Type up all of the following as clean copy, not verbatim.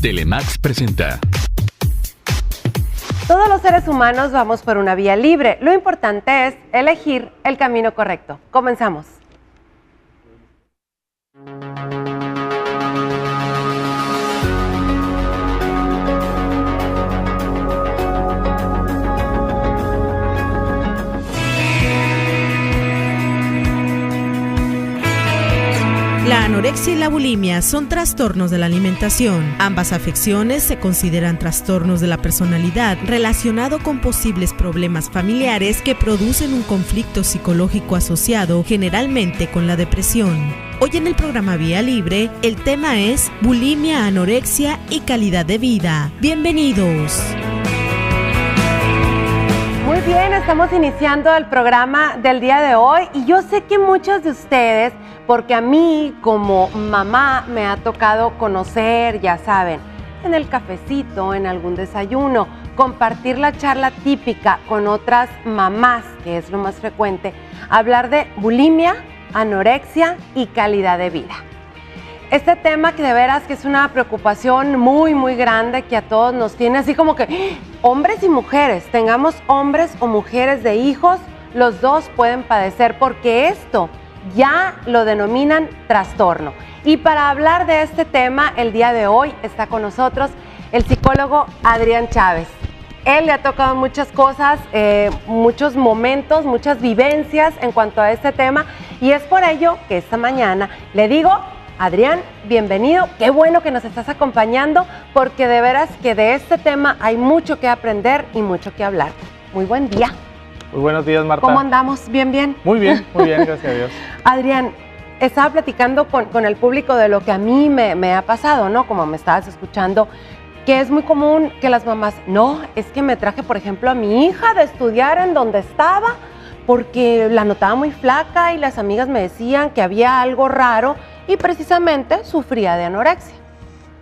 Telemax presenta. Todos los seres humanos vamos por una vía libre. Lo importante es elegir el camino correcto. Comenzamos. La anorexia y la bulimia son trastornos de la alimentación. Ambas afecciones se consideran trastornos de la personalidad relacionado con posibles problemas familiares que producen un conflicto psicológico asociado generalmente con la depresión. Hoy en el programa Vía Libre, el tema es bulimia, anorexia y calidad de vida. Bienvenidos. Muy bien, estamos iniciando el programa del día de hoy y yo sé que muchos de ustedes, porque a mí como mamá me ha tocado conocer, ya saben, en el cafecito, en algún desayuno, compartir la charla típica con otras mamás, que es lo más frecuente, hablar de bulimia, anorexia y calidad de vida. Este tema que de veras que es una preocupación muy grande que a todos nos tiene así como que hombres y mujeres, tengamos hombres o mujeres de hijos, los dos pueden padecer porque esto ya lo denominan trastorno. Y para hablar de este tema, el día de hoy está con nosotros el psicólogo Adrián Chávez. Él le ha tocado muchas cosas, muchos momentos, muchas vivencias en cuanto a este tema y es por ello que esta mañana le digo, Adrián, bienvenido, qué bueno que nos estás acompañando porque de veras que de este tema hay mucho que aprender y mucho que hablar. Muy buen día. Muy buenos días, Marta. ¿Cómo andamos? ¿Bien, bien? Muy bien, gracias a Dios. Adrián, estaba platicando con el público de lo que a mí me ha pasado, ¿no? Como me estabas escuchando, que es muy común que las mamás, no, es que me traje, por ejemplo, a mi hija de estudiar en donde estaba porque la notaba muy flaca y las amigas me decían que había algo raro y precisamente sufría de anorexia.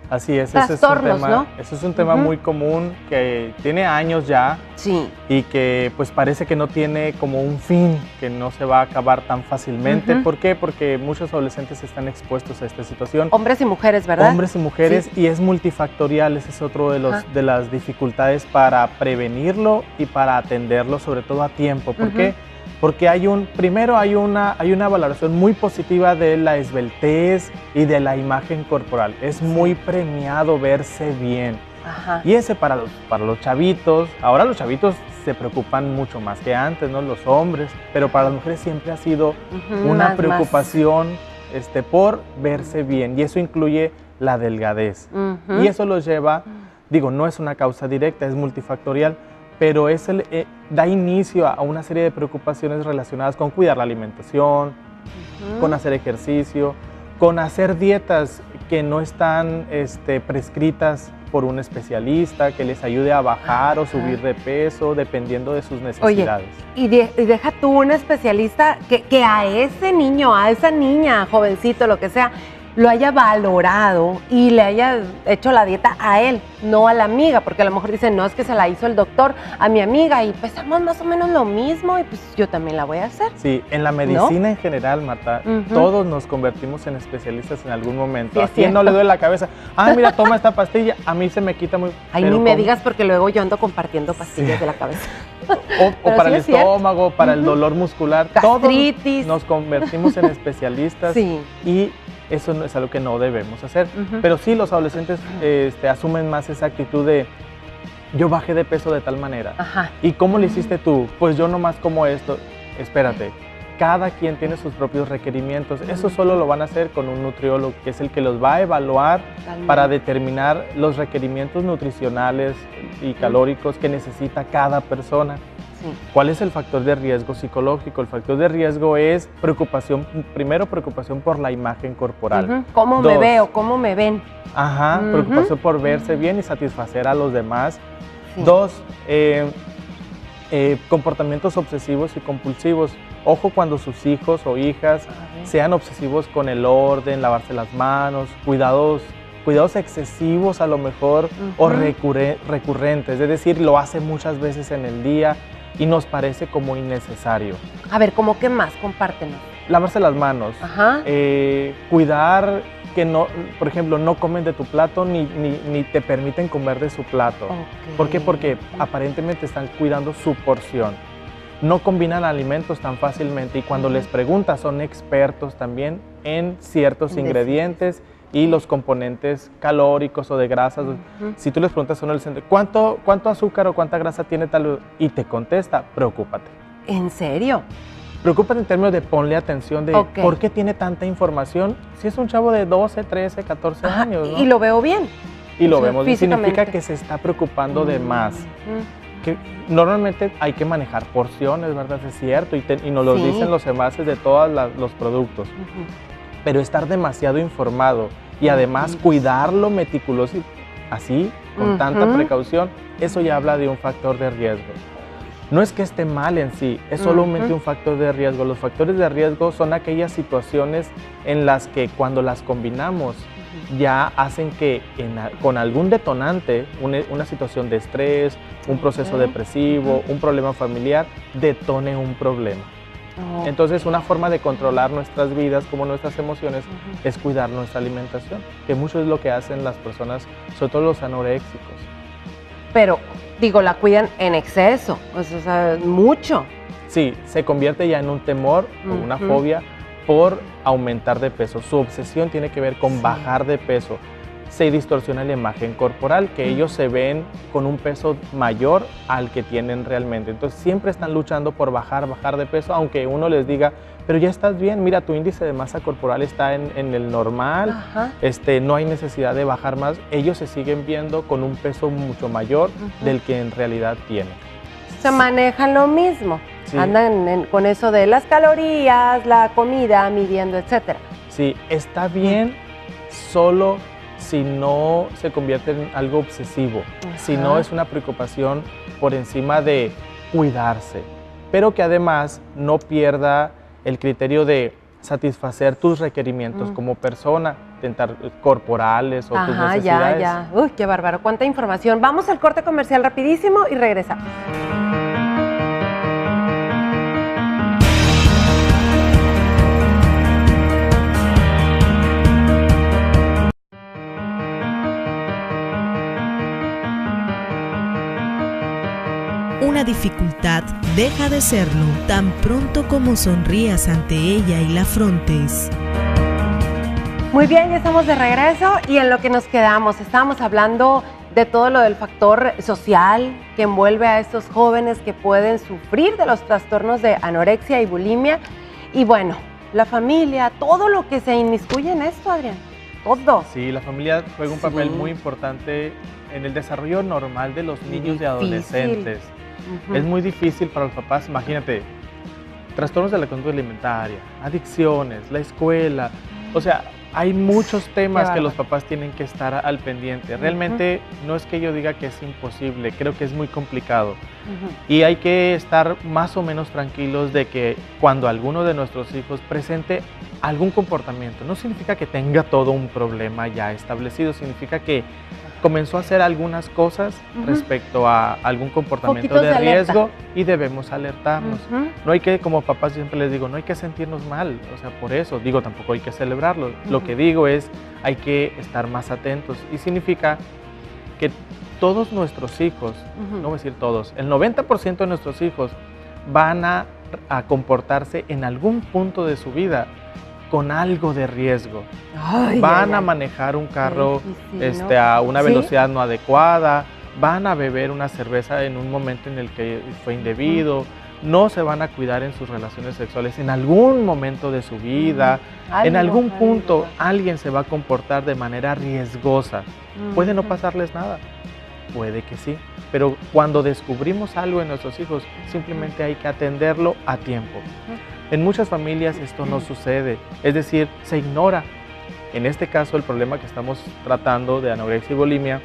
Así es, trastornos, ¿no? Ese es un tema muy común que tiene años ya. Sí. Y que pues parece que no tiene como un fin, que no se va a acabar tan fácilmente. ¿Por qué? Porque muchos adolescentes están expuestos a esta situación. Hombres y mujeres, ¿verdad? Hombres y mujeres, sí. Y es multifactorial, ese es otro de las dificultades para prevenirlo y para atenderlo, sobre todo a tiempo. ¿Por qué? Porque primero hay una valoración muy positiva de la esbeltez y de la imagen corporal. Es muy premiado verse bien. Ajá. Y ese para los chavitos, ahora los chavitos se preocupan mucho más que antes, ¿no? Los hombres, pero para las mujeres siempre ha sido una preocupación por verse bien y eso incluye la delgadez. Y eso los lleva, digo, no es una causa directa, es multifactorial, pero da inicio a una serie de preocupaciones relacionadas con cuidar la alimentación, con hacer ejercicio, con hacer dietas que no están prescritas por un especialista, que les ayude a bajar o subir de peso, dependiendo de sus necesidades. Oye, y deja tú un especialista que a ese niño, a esa niña, jovencito, lo que sea, lo haya valorado y le haya hecho la dieta a él, no a la amiga, porque a lo mejor dicen, no, es que se la hizo el doctor a mi amiga y pesamos más o menos lo mismo y pues yo también la voy a hacer. Sí, en la medicina en general, Marta, todos nos convertimos en especialistas en algún momento. Sí, ¿A quién no le duele la cabeza? Ah, mira, toma esta pastilla, a mí se me quita muy... Ay, ni me digas porque luego yo ando compartiendo pastillas de la cabeza. O para el estómago, para el dolor muscular. Gastritis. Todos nos convertimos en especialistas y eso no es algo que no debemos hacer. Pero sí, los adolescentes asumen más esa actitud de yo bajé de peso de tal manera. Ajá. ¿Y cómo lo hiciste tú? Pues yo nomás como esto. Espérate, cada quien tiene sus propios requerimientos. Eso solo lo van a hacer con un nutriólogo, que es el que los va a evaluar para determinar los requerimientos nutricionales y calóricos que necesita cada persona. ¿Cuál es el factor de riesgo psicológico? El factor de riesgo es preocupación por la imagen corporal. ¿Cómo me veo? ¿Cómo me ven? Ajá, preocupación por verse bien y satisfacer a los demás. Dos, comportamientos obsesivos y compulsivos. Ojo cuando sus hijos o hijas sean obsesivos con el orden, lavarse las manos, cuidados excesivos a lo mejor o recurrentes, es decir, lo hace muchas veces en el día y nos parece como innecesario. A ver, ¿cómo qué más? Compártenos. lavarse las manos, cuidar que no, por ejemplo, no comen de tu plato ni te permiten comer de su plato. ¿Por qué? Porque aparentemente están cuidando su porción. No combinan alimentos tan fácilmente y cuando les preguntas son expertos también en ciertos ingredientes y los componentes calóricos o de grasas. Si tú les preguntas a uno, ¿cuánto azúcar o cuánta grasa tiene tal? Y te contesta, preocúpate. ¿En serio? Preocúpate en términos de ponle atención de por qué tiene tanta información si es un chavo de 12, 13, 14 años, ¿no? Y lo veo bien. Y lo vemos bien, significa que se está preocupando de más. Que normalmente hay que manejar porciones, ¿verdad? Es cierto, y nos lo dicen los envases de todos los productos. Pero estar demasiado informado y además cuidarlo meticuloso, así, con tanta precaución, eso ya habla de un factor de riesgo. No es que esté mal en sí, es solamente un factor de riesgo. Los factores de riesgo son aquellas situaciones en las que cuando las combinamos ya hacen que con algún detonante, una situación de estrés, un proceso depresivo, un problema familiar, detone un problema. Entonces, una forma de controlar nuestras vidas, como nuestras emociones, es cuidar nuestra alimentación, que mucho es lo que hacen las personas, sobre todo los anoréxicos. Pero, digo, la cuidan en exceso, o sea, mucho. Sí, se convierte ya en un temor o una fobia por aumentar de peso. Su obsesión tiene que ver con bajar de peso. Se distorsiona la imagen corporal, que ellos se ven con un peso mayor al que tienen realmente. Entonces siempre están luchando por bajar de peso, aunque uno les diga, pero ya estás bien, mira, tu índice de masa corporal está en el normal, no hay necesidad de bajar más. Ellos se siguen viendo con un peso mucho mayor del que en realidad tienen. Se manejan lo mismo, andan con eso de las calorías, la comida, midiendo, etcétera. Sí, está bien solo si no se convierte en algo obsesivo, si no es una preocupación por encima de cuidarse, pero que además no pierda el criterio de satisfacer tus requerimientos como persona, corporales o tus necesidades. Ya. Uy, qué bárbaro, cuánta información. Vamos al corte comercial rapidísimo y regresamos. Una dificultad deja de serlo tan pronto como sonrías ante ella y la afrontes. Muy bien, ya estamos de regreso y en lo que nos quedamos, estábamos hablando de todo lo del factor social que envuelve a estos jóvenes que pueden sufrir de los trastornos de anorexia y bulimia. Y bueno, la familia, todo lo que se inmiscuye en esto, Adrián, todo. Sí, la familia juega un papel muy importante en el desarrollo normal de los niños y adolescentes. Es muy difícil para los papás, imagínate, trastornos de la conducta alimentaria, adicciones, la escuela, o sea, hay muchos temas que los papás tienen que estar al pendiente. Realmente no es que yo diga que es imposible, creo que es muy complicado. Y hay que estar más o menos tranquilos de que cuando alguno de nuestros hijos presente algún comportamiento, no significa que tenga todo un problema ya establecido, significa que comenzó a hacer algunas cosas respecto a algún comportamiento de riesgo y debemos alertarnos. No hay que, como papás siempre les digo, no hay que sentirnos mal, o sea, por eso digo, tampoco hay que celebrarlo. Lo que digo es, hay que estar más atentos y significa que todos nuestros hijos, no voy a decir todos, el 90% de nuestros hijos van a comportarse en algún punto de su vida con algo de riesgo. Van a manejar un carro a una velocidad no adecuada, van a beber una cerveza en un momento en el que fue indebido, no se van a cuidar en sus relaciones sexuales en algún momento de su vida, en algún punto alguien se va a comportar de manera riesgosa. Puede no pasarles nada, puede que sí, pero cuando descubrimos algo en nuestros hijos, simplemente hay que atenderlo a tiempo. En muchas familias esto no sucede, es decir, se ignora. En este caso, el problema que estamos tratando de anorexia y bulimia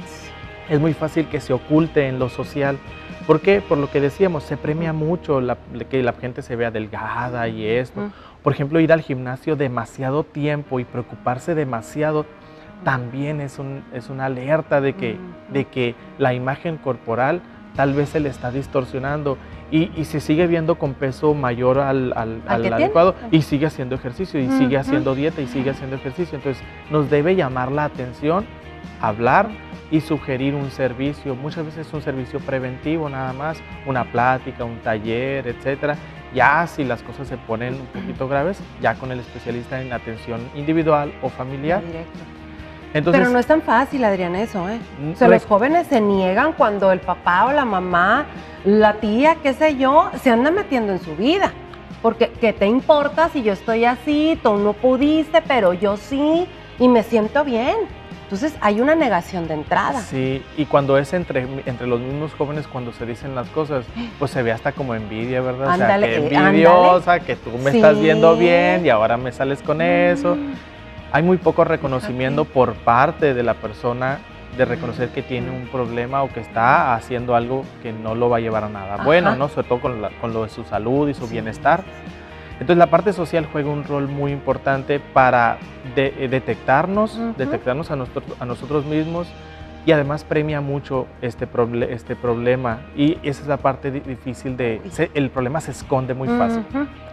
es muy fácil que se oculte en lo social. ¿Por qué? Por lo que decíamos, se premia mucho que la gente se vea delgada y esto. Por ejemplo, ir al gimnasio demasiado tiempo y preocuparse demasiado también es una alerta de que la imagen corporal tal vez se le está distorsionando y se sigue viendo con peso mayor al adecuado y sigue haciendo ejercicio y sigue haciendo dieta y sigue haciendo ejercicio. Entonces nos debe llamar la atención, hablar y sugerir un servicio. Muchas veces es un servicio preventivo nada más, una plática, un taller, etcétera. Ya si las cosas se ponen un poquito graves, ya con el especialista en atención individual o familiar. Entonces, pero no es tan fácil, Adrián, eso, ¿eh? O sea, los jóvenes se niegan cuando el papá o la mamá, la tía, qué sé yo, se anda metiendo en su vida. Porque, ¿qué te importa si yo estoy así, tú no pudiste, pero yo sí, y me siento bien? Entonces, hay una negación de entrada. Sí, y cuando es entre los mismos jóvenes, cuando se dicen las cosas, pues se ve hasta como envidia, ¿verdad? Ándale, o sea, que envidiosa, que tú me estás viendo bien y ahora me sales con eso. Hay muy poco reconocimiento por parte de la persona de reconocer que tiene un problema o que está haciendo algo que no lo va a llevar a nada bueno, ¿no? Sobre todo con lo de su salud y su bienestar. Entonces la parte social juega un rol muy importante para detectarnos a nosotros mismos, y además premia mucho este problema, y esa es la parte difícil el problema se esconde muy fácil.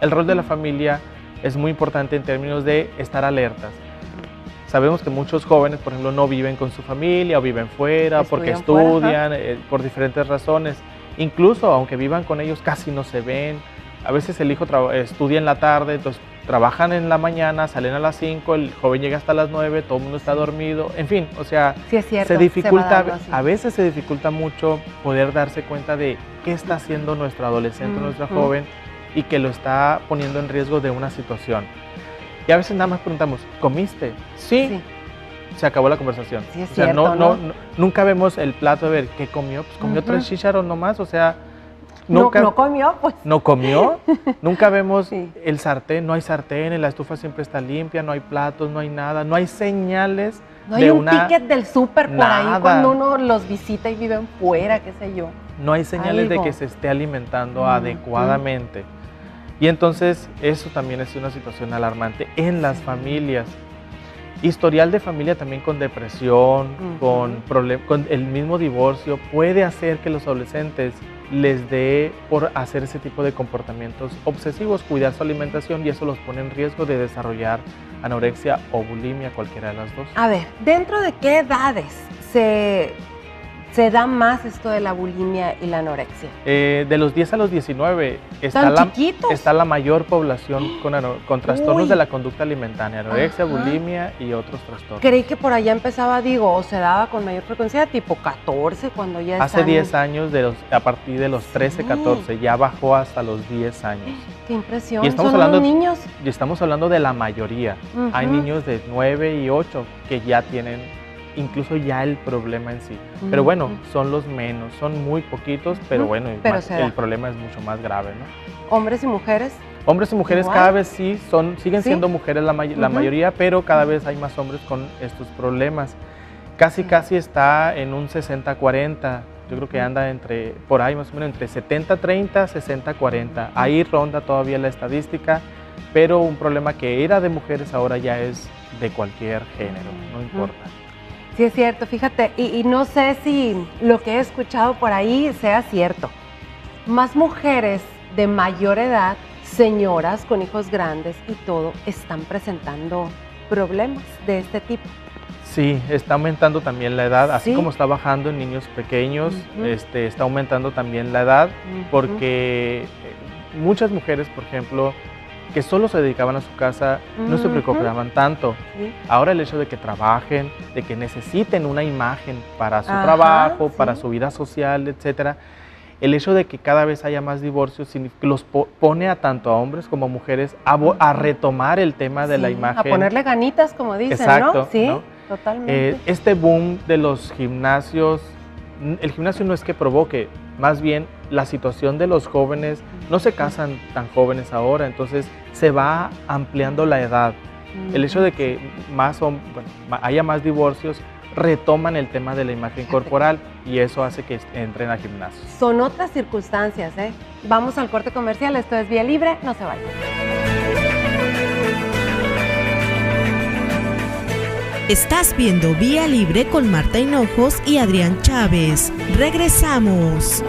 El rol de la familia es muy importante en términos de estar alertas. Sabemos que muchos jóvenes, por ejemplo, no viven con su familia o viven fuera porque estudian, por diferentes razones. Incluso aunque vivan con ellos, casi no se ven. A veces el hijo estudia en la tarde, entonces trabajan en la mañana, salen a las 5, el joven llega hasta las 9, todo el mundo está dormido. En fin, o sea, sí, es cierto, se dificulta, a veces se dificulta mucho poder darse cuenta de qué está haciendo nuestro adolescente, nuestra joven, y que lo está poniendo en riesgo de una situación. Y a veces nada más preguntamos, ¿comiste? Sí. Se acabó la conversación. Sí, es cierto, nunca vemos el plato de ver qué comió. Pues comió 3 chícharos nomás, o sea, no comió, pues. No comió. Nunca vemos el sartén, no hay sartén, la estufa siempre está limpia, no hay platos, no hay nada, no hay señales. No hay un ticket del súper por ahí cuando uno los visita y viven fuera, qué sé yo. No hay señales de que se esté alimentando adecuadamente. Y entonces eso también es una situación alarmante en las familias. Historial de familia también con depresión, con el mismo divorcio, puede hacer que los adolescentes les dé por hacer ese tipo de comportamientos obsesivos, cuidar su alimentación, y eso los pone en riesgo de desarrollar anorexia o bulimia, cualquiera de las dos. A ver, ¿dentro de qué edades se da más esto de la bulimia y la anorexia? De los 10 a los 19 está la mayor población con trastornos de la conducta alimentaria, anorexia, bulimia y otros trastornos. Creí que por allá empezaba, o se daba con mayor frecuencia, tipo 14, cuando ya Hace 10 años, a partir de los 13, 14, ya bajó hasta los 10 años. ¡Qué impresión! Y estamos hablando de niños. Y estamos hablando de la mayoría. Hay niños de 9 y 8 que ya tienen incluso ya el problema en sí. Pero bueno, son los menos, son muy poquitos, pero bueno, el problema es mucho más grave, ¿no? ¿Hombres y mujeres? Hombres y mujeres cada vez siguen siendo mujeres la mayoría, pero cada vez hay más hombres con estos problemas. Casi está en un 60-40, yo creo que anda por ahí más o menos entre 70-30, 60-40. Ahí ronda todavía la estadística, pero un problema que era de mujeres ahora ya es de cualquier género, no importa. Sí, es cierto, fíjate, y no sé si lo que he escuchado por ahí sea cierto. Más mujeres de mayor edad, señoras con hijos grandes y todo, están presentando problemas de este tipo. Sí, está aumentando también la edad, así como está bajando en niños pequeños, está aumentando también la edad, porque muchas mujeres, por ejemplo, que solo se dedicaban a su casa, no se preocupaban tanto. Ahora el hecho de que trabajen, de que necesiten una imagen para su trabajo, para su vida social, etcétera, el hecho de que cada vez haya más divorcios los pone a tanto a hombres como a mujeres a retomar el tema de la imagen. A ponerle ganitas, como dicen, exacto, ¿no? Sí, ¿no? Totalmente. Este boom de los gimnasios, el gimnasio no es que provoque, más bien la situación de los jóvenes, no se casan tan jóvenes ahora, entonces se va ampliando la edad. El hecho de que haya más divorcios, retoman el tema de la imagen corporal y eso hace que entren a gimnasios. Son otras circunstancias, ¿eh? Vamos al corte comercial, esto es Vía Libre, no se vayan. Estás viendo Vía Libre con Marta Hinojos y Adrián Chávez. Regresamos.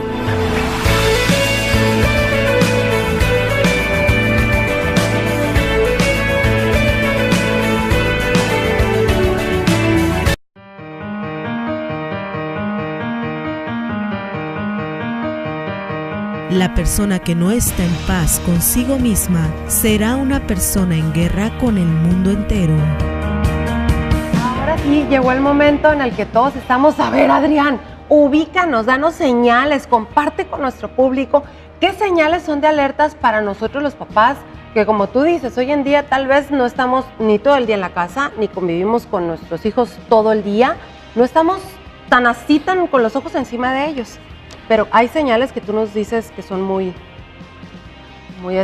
La persona que no está en paz consigo misma será una persona en guerra con el mundo entero. Ahora sí, llegó el momento en el que todos estamos, a ver, Adrián, ubícanos, danos señales, comparte con nuestro público qué señales son de alertas para nosotros los papás, que como tú dices, hoy en día tal vez no estamos ni todo el día en la casa, ni convivimos con nuestros hijos todo el día, no estamos tan así, tan con los ojos encima de ellos, pero hay señales que tú nos dices que son muy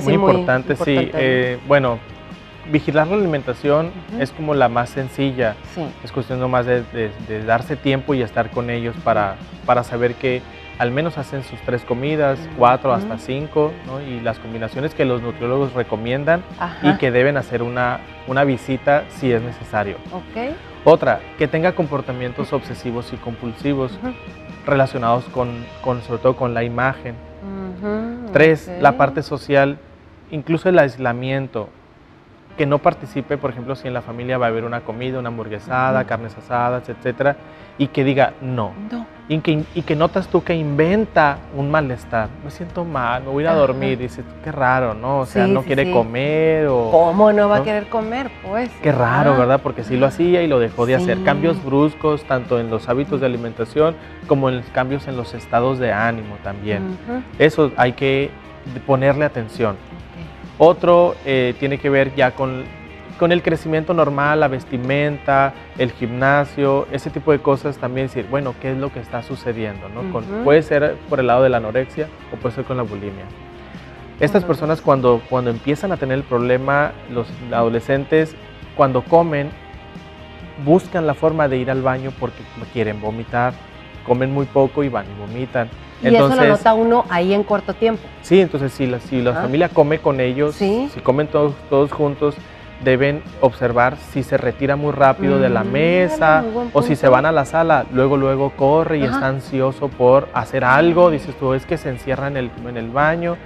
importantes, sí. Bueno, vigilar la alimentación es como la más sencilla. Sí. Es cuestión nomás de darse tiempo y estar con ellos para saber que al menos hacen sus 3 comidas, 4 hasta 5, ¿no? Y las combinaciones que los nutriólogos recomiendan y que deben hacer una visita si es necesario. Okay. Otra, que tenga comportamientos obsesivos y compulsivos relacionados sobre todo con la imagen. 3, la parte social, incluso el aislamiento. Que no participe, por ejemplo, si en la familia va a haber una comida, una hamburguesada, carnes asadas, etcétera, y que diga no. Y que notas tú que inventa un malestar. Me siento mal, me voy a ir a dormir. Dices, qué raro, ¿no? O sea, no quiere comer o... ¿Cómo no va a querer comer, pues? Qué raro, ¿verdad? Porque sí lo hacía y lo dejó de hacer. Cambios bruscos, tanto en los hábitos de alimentación como en los cambios en los estados de ánimo también. Eso hay que ponerle atención. Otro tiene que ver ya con el crecimiento normal, la vestimenta, el gimnasio, ese tipo de cosas también, decir, bueno, ¿qué es lo que está sucediendo? ¿No? Puede ser por el lado de la anorexia o puede ser con la bulimia. Estas personas cuando empiezan a tener el problema, los adolescentes, cuando comen, buscan la forma de ir al baño porque quieren vomitar, comen muy poco y van y vomitan. Y entonces, eso lo nota uno ahí en corto tiempo. Sí, entonces si la familia come con ellos, si comen todos juntos, deben observar si se retira muy rápido de la mesa o si se van a la sala, luego corre y está ansioso por hacer algo, dices tú, es que se encierra en el baño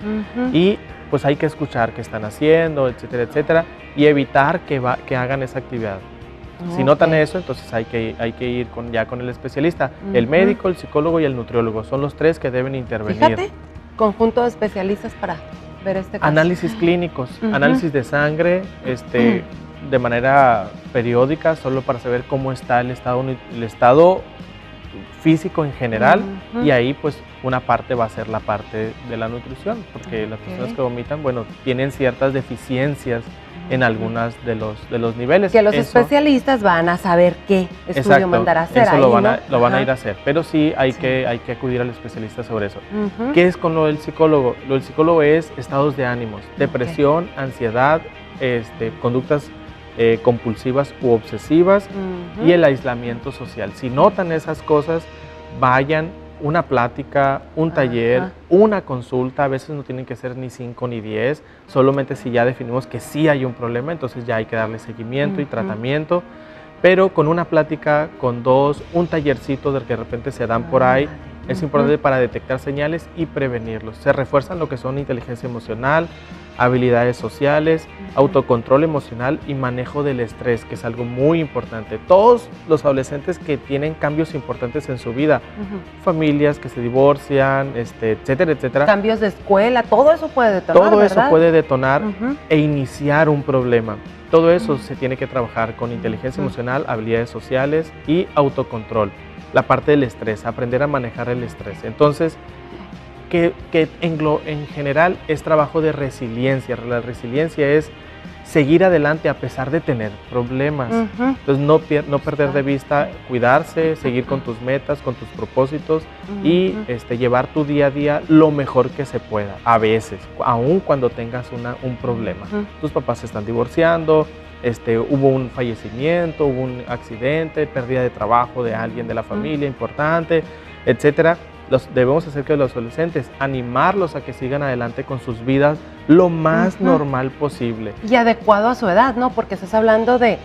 y pues hay que escuchar qué están haciendo, etcétera, etcétera, y evitar que hagan esa actividad. Si notan eso, entonces hay que ir ya con el especialista. El médico, el psicólogo y el nutriólogo son los 3 que deben intervenir. Fíjate, conjunto de especialistas para ver este caso. Análisis clínicos, análisis de sangre, de manera periódica, solo para saber cómo está el estado físico en general, y ahí pues una parte va a ser la parte de la nutrición, porque las personas que vomitan, bueno, tienen ciertas deficiencias en algunas de los niveles. Que los especialistas van a saber qué estudio mandar a hacer. Eso ahí, lo van a ir a hacer, pero sí hay que acudir al especialista sobre eso. ¿Qué es con lo del psicólogo? Lo del psicólogo es estados de ánimos, depresión, ansiedad, conductas compulsivas u obsesivas y el aislamiento social. Si notan esas cosas, vayan, una plática, un taller, una consulta, a veces no tienen que ser ni 5 ni 10, solamente si ya definimos que sí hay un problema, entonces ya hay que darle seguimiento y tratamiento, pero con una plática, con 2, un tallercito del que de repente se dan por ahí, es importante para detectar señales y prevenirlos. Se refuerzan lo que son inteligencia emocional, habilidades sociales, autocontrol emocional y manejo del estrés, que es algo muy importante. Todos los adolescentes que tienen cambios importantes en su vida, familias que se divorcian, etcétera, etcétera. Cambios de escuela, todo eso puede detonar, Todo ¿verdad? eso puede detonar e iniciar un problema. Todo eso se tiene que trabajar con inteligencia emocional, habilidades sociales y autocontrol. La parte del estrés, aprender a manejar el estrés. Entonces, que en general es trabajo de resiliencia. La resiliencia es seguir adelante a pesar de tener problemas. Entonces no perder de vista, cuidarse, seguir con tus metas, con tus propósitos y llevar tu día a día lo mejor que se pueda. A veces, aun cuando tengas un problema. Tus papás se están divorciando, hubo un fallecimiento, hubo un accidente, pérdida de trabajo de alguien de la familia importante, etcétera. Debemos hacer que los adolescentes, animarlos a que sigan adelante con sus vidas lo más normal posible. Y adecuado a su edad, ¿no? Porque estás hablando de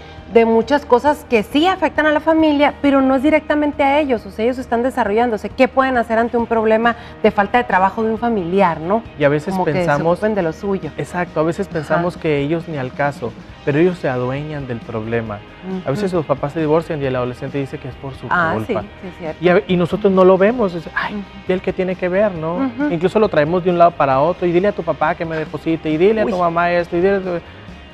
muchas cosas que sí afectan a la familia, pero no es directamente a ellos, o sea, ellos están desarrollándose. ¿Qué pueden hacer ante un problema de falta de trabajo de un familiar, no? Y a veces como pensamos... que se ocupen de lo suyo. Exacto, a veces pensamos que ellos ni al caso, pero ellos se adueñan del problema. A veces los papás se divorcian y el adolescente dice que es por su culpa. Sí, es cierto. Y nosotros no lo vemos, ay, ¿y él qué tiene que ver, no? Incluso lo traemos de un lado para otro, y dile a tu papá que me deposite, y dile a tu mamá esto,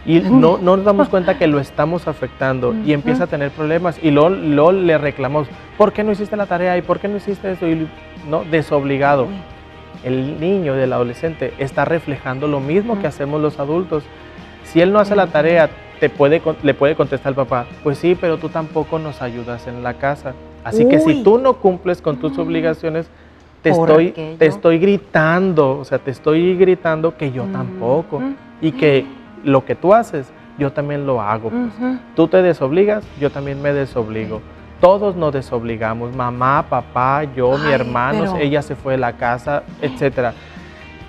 y no nos damos cuenta que lo estamos afectando, y empieza a tener problemas, y luego le reclamamos, ¿por qué no hiciste la tarea? ¿Y por qué no hiciste eso? Y no, desobligado. El niño, el adolescente, está reflejando lo mismo que hacemos los adultos. Si él no hace la tarea, le puede contestar al papá, pues sí, pero tú tampoco nos ayudas en la casa. Así que si tú no cumples con tus obligaciones, te estoy gritando, o sea, te estoy gritando que yo tampoco, y que lo que tú haces, yo también lo hago. Pues. Tú te desobligas, yo también me desobligo. Todos nos desobligamos, mamá, papá, yo, mi hermano, ella se fue de la casa, etcétera.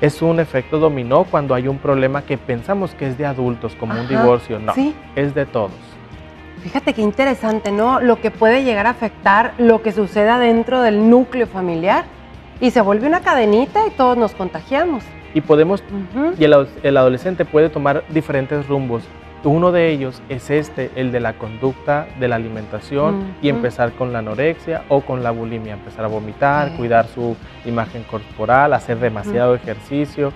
Es un efecto dominó cuando hay un problema que pensamos que es de adultos, como un divorcio. No, es de todos. Fíjate qué interesante, ¿no? Lo que puede llegar a afectar lo que suceda dentro del núcleo familiar, y se vuelve una cadenita y todos nos contagiamos. Y podemos, y el adolescente puede tomar diferentes rumbos. Uno de ellos es el de la conducta, de la alimentación, y empezar con la anorexia o con la bulimia, empezar a vomitar, cuidar su imagen corporal, hacer demasiado ejercicio.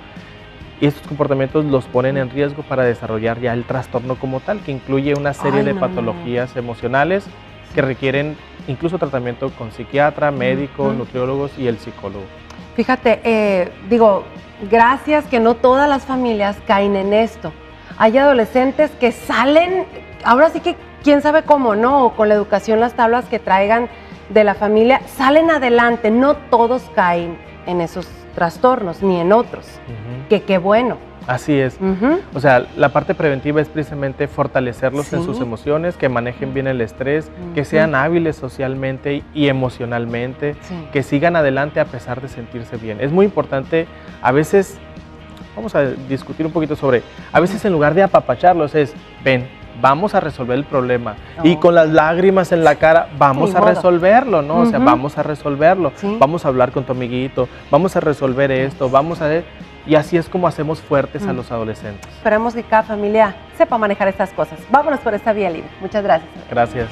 Y estos comportamientos los ponen en riesgo para desarrollar ya el trastorno como tal, que incluye una serie de patologías emocionales que requieren incluso tratamiento con psiquiatra, médico, nutriólogos y el psicólogo. Fíjate, gracias que no todas las familias caen en esto. Hay adolescentes que salen, ahora sí que quién sabe cómo, ¿no? O con la educación, las tablas que traigan de la familia, salen adelante. No todos caen en esos trastornos, ni en otros. Que qué bueno. Así es. O sea, la parte preventiva es precisamente fortalecerlos en sus emociones, que manejen bien el estrés, que sean hábiles socialmente y emocionalmente, que sigan adelante a pesar de sentirse bien. Es muy importante, a veces, vamos a discutir un poquito sobre, a veces en lugar de apapacharlos ven, vamos a resolver el problema. Y con las lágrimas en la cara, vamos a resolverlo, ¿no? O sea, vamos a resolverlo. Vamos a hablar con tu amiguito, vamos a resolver esto, vamos a ver. Y así es como hacemos fuertes a los adolescentes. Esperamos que cada familia sepa manejar estas cosas. Vámonos por esta vía libre. Muchas gracias. Gracias.